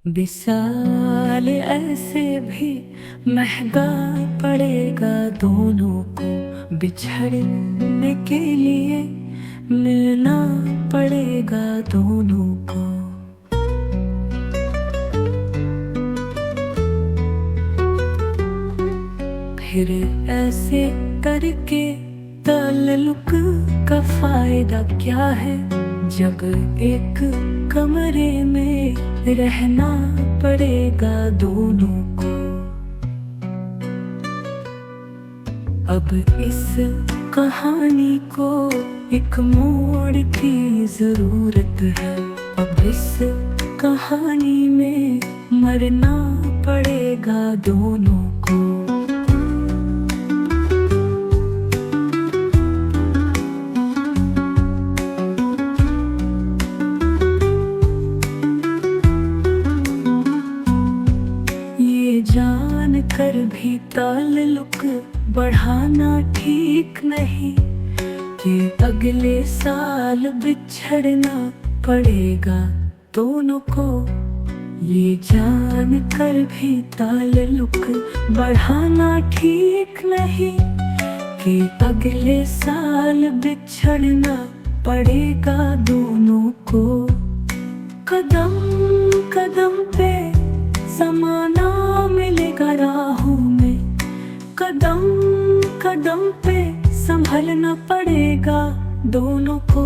विशाल ऐसे भी महंगा पड़ेगा दोनों को। बिछड़ने के लिए मिलना पड़ेगा दोनों को। फिर ऐसे करके ताल्लुक का फायदा क्या है, जब एक कमरे में रहना पड़ेगा दोनों को। अब इस कहानी को एक मोड़ की जरूरत है। अब इस कहानी में मरना पड़ेगा दोनों को। जान कर भी ताल्लुक बढ़ाना ठीक नहीं, कि अगले साल बिछड़ना पड़ेगा दोनों को। ये जान कर भी ताल्लुक बढ़ाना ठीक नहीं, कि अगले साल बिछड़ना पड़ेगा दोनों को। कदम कदम पे ज़माना मिलेगा राहों में, कदम कदम पे संभलना पड़ेगा दोनों को।